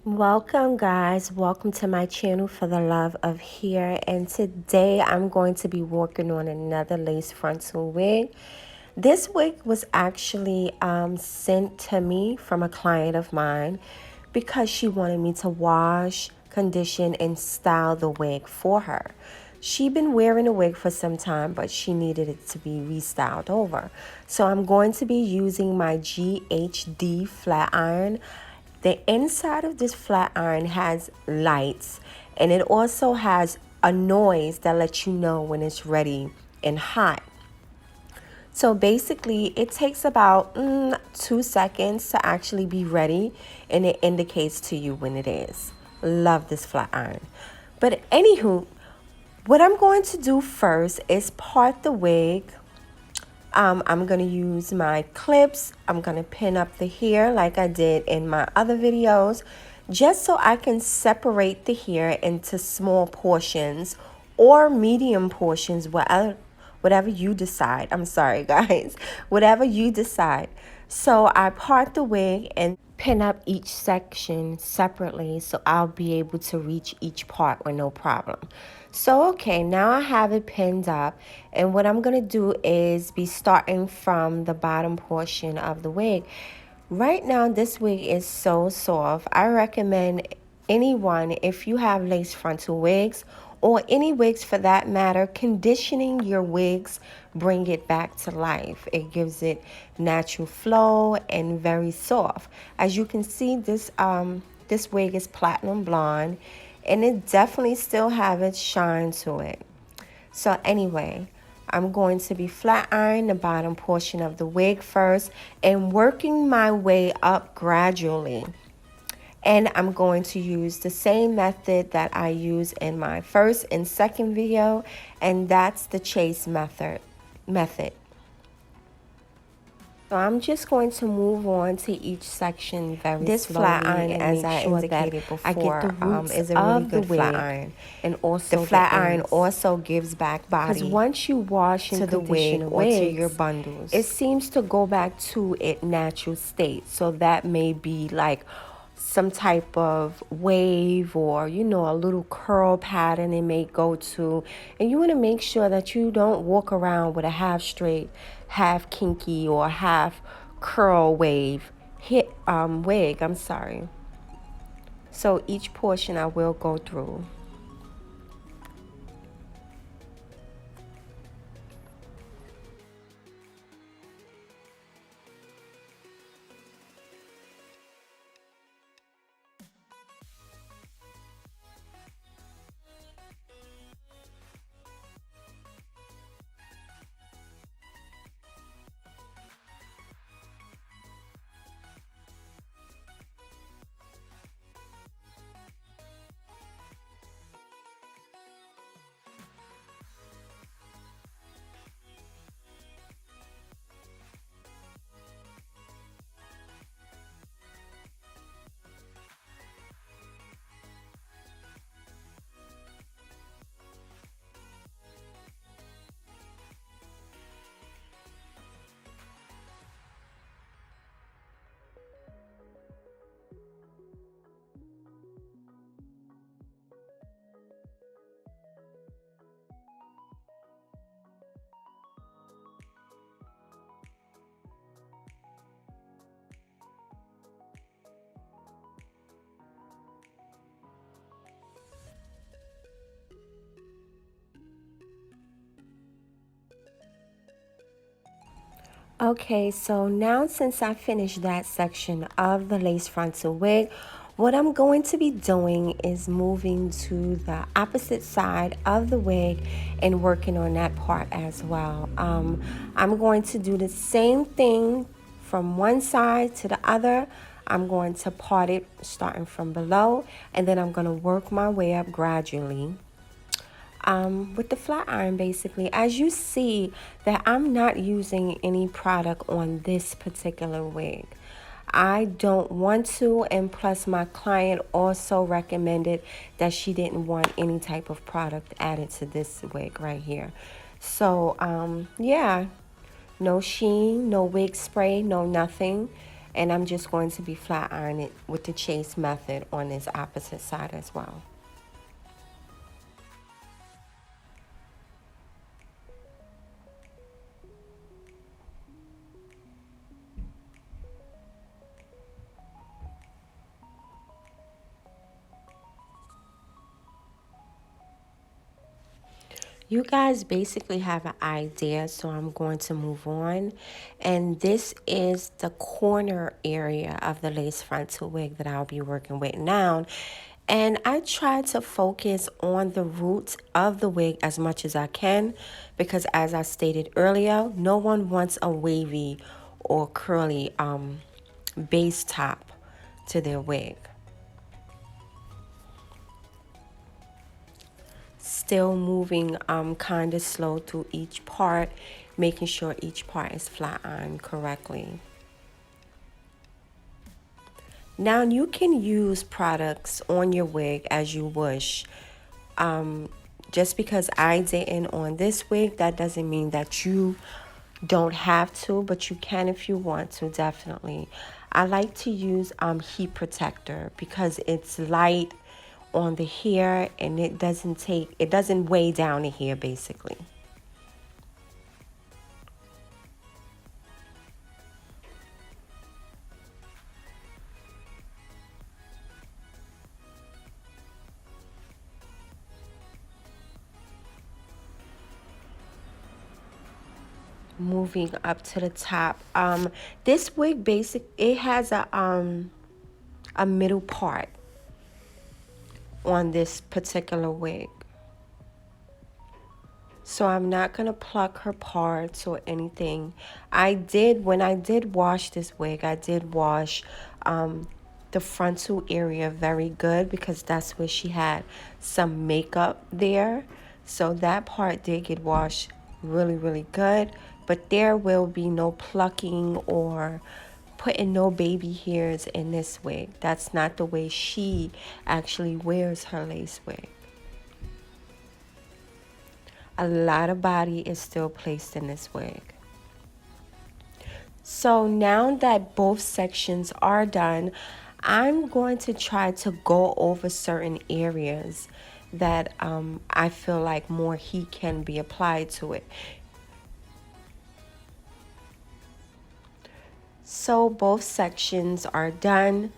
Welcome guys, welcome to my channel for the love of hair, and today I'm going to be working on another lace frontal wig. This wig was actually sent to me from a client of mine because she wanted me to wash, condition, and style the wig for her. She'd been wearing a wig for some time, but she needed it to be restyled over. So I'm going to be using my GHD flat iron. The inside of this flat iron has lights, and it also has a noise that lets you know when it's ready and hot. So basically, it takes about 2 seconds to actually be ready, and it indicates to you when it is. Love this flat iron. But anywho, what I'm going to do first is part the wig. I'm going to use my clips. I'm going to pin up the hair like I did in my other videos, just so I can separate the hair into small portions or medium portions, whatever you decide. I'm sorry, guys. Whatever you decide. So I part the wig and pin up each section separately so I'll be able to reach each part with no problem. So okay, now I have it pinned up, and what I'm going to do is be starting from the bottom portion of the wig. Right now this wig is so soft. I recommend anyone, if you have lace frontal wigs or any wigs for that matter, conditioning your wigs bring it back to life. It gives it natural flow and very soft. As you can see, this wig is platinum blonde, and it definitely still have its shine to it. So anyway, I'm going to be flat ironing the bottom portion of the wig first and working my way up gradually. And I'm going to use the same method that I use in my first and second video, and that's the chase method. So I'm just going to move on to each section very this slowly. Flat iron, as I indicated before, I get the roots is a really good flat iron, and also the flat iron also gives back body. Because once you wash and condition the wig or to your bundles, it seems to go back to its natural state. So that may be like some type of wave, or a little curl pattern it may go to, and you want to make sure that you don't walk around with a half straight, half kinky, or half curl wave wig. I'm sorry. So each portion I will go through. Okay, so now since I finished that section of the lace frontal wig, what I'm going to be doing is moving to the opposite side of the wig and working on that part as well. I'm going to do the same thing from one side to the other. I'm going to part it starting from below, and then I'm going to work my way up gradually. With the flat iron, basically, as you see that I'm not using any product on this particular wig. I don't want to, and plus my client also recommended that she didn't want any type of product added to this wig right here. So yeah, no sheen, no wig spray, no nothing. And I'm just going to be flat iron it with the chase method on this opposite side as well. You guys basically have an idea, so I'm going to move on. And this is the corner area of the lace frontal wig that I'll be working with now. And I try to focus on the roots of the wig as much as I can because, as I stated earlier, no one wants a wavy or curly base top to their wig. Still moving kind of slow through each part, making sure each part is flat ironed correctly. Now you can use products on your wig as you wish. Just because I didn't on this wig, that doesn't mean that you don't have to, but you can if you want to, definitely. I like to use heat protector because it's light on the hair and it doesn't weigh down the hair basically. Moving up to the top. This wig it has a middle part on this particular wig. So I'm not going to pluck her parts or anything. When I did wash this wig, I did wash the frontal area very good because that's where she had some makeup there. So that part did get washed really, really good. But there will be no plucking or putting no baby hairs in this wig. That's not the way she actually wears her lace wig. A lot of body is still placed in this wig. So now that both sections are done, I'm going to try to go over certain areas that I feel like more heat can be applied to it. So both sections are done.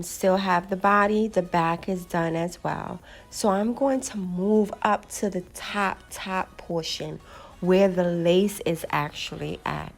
Still have the body, the back is done as well. So I'm going to move up to the top portion where the lace is actually at.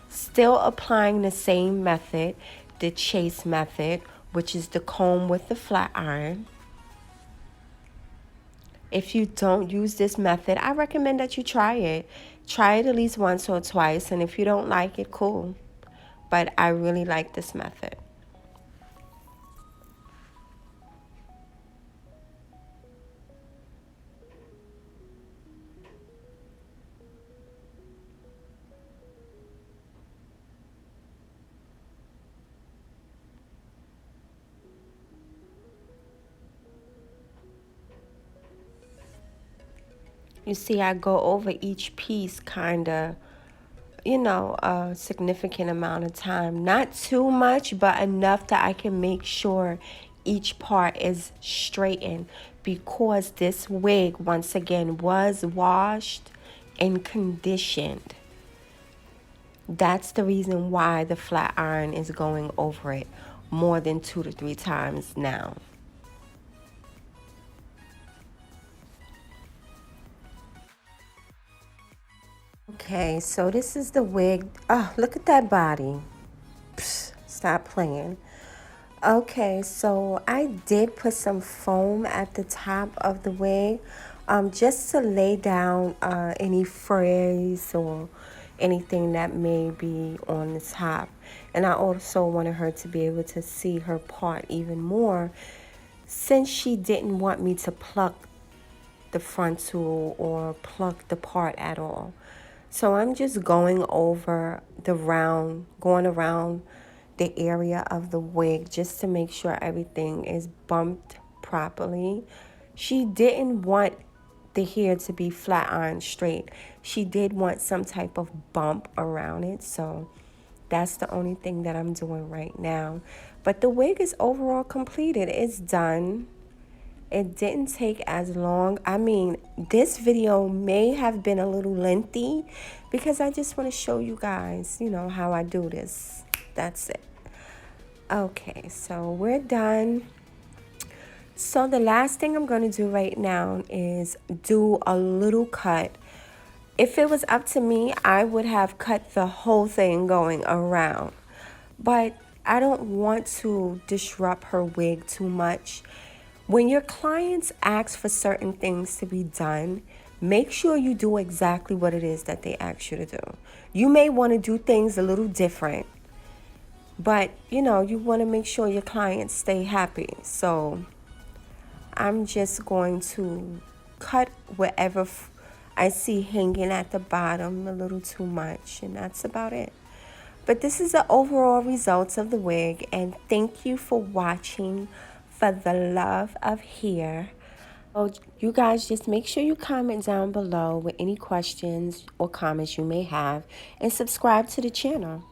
Still applying the same method, the chase method, which is the comb with the flat iron. If you don't use this method, I recommend that you try it. Try it at least once or twice, and if you don't like it, cool. But I really like this method. You see, I go over each piece kind of, a significant amount of time. Not too much, but enough that I can make sure each part is straightened because this wig, once again, was washed and conditioned. That's the reason why the flat iron is going over it more than 2 to 3 times now. Okay, so this is the wig. Oh, look at that body. Psst, stop playing. Okay, so I did put some foam at the top of the wig just to lay down any frizz or anything that may be on the top. And I also wanted her to be able to see her part even more since she didn't want me to pluck the frontal or pluck the part at all. So I'm just going around the area of the wig just to make sure everything is bumped properly. She didn't want the hair to be flat iron straight. She did want some type of bump around it. So That's the only thing that I'm doing right now. But the wig is overall completed. It's done. It didn't take as long. I mean, this video may have been a little lengthy because I just want to show you guys, you know, how I do this. That's it. Okay, so we're done. So the last thing I'm going to do right now is do a little cut. If it was up to me, I would have cut the whole thing going around. But I don't want to disrupt her wig too much. When your clients ask for certain things to be done, make sure you do exactly what it is that they ask you to do. You may want to do things a little different, but you know, you want to make sure your clients stay happy. So I'm just going to cut whatever I see hanging at the bottom a little too much, and that's about it. But this is the overall results of the wig, and thank you for watching for the love of hair. So you guys just make sure you comment down below with any questions or comments you may have, and subscribe to the channel.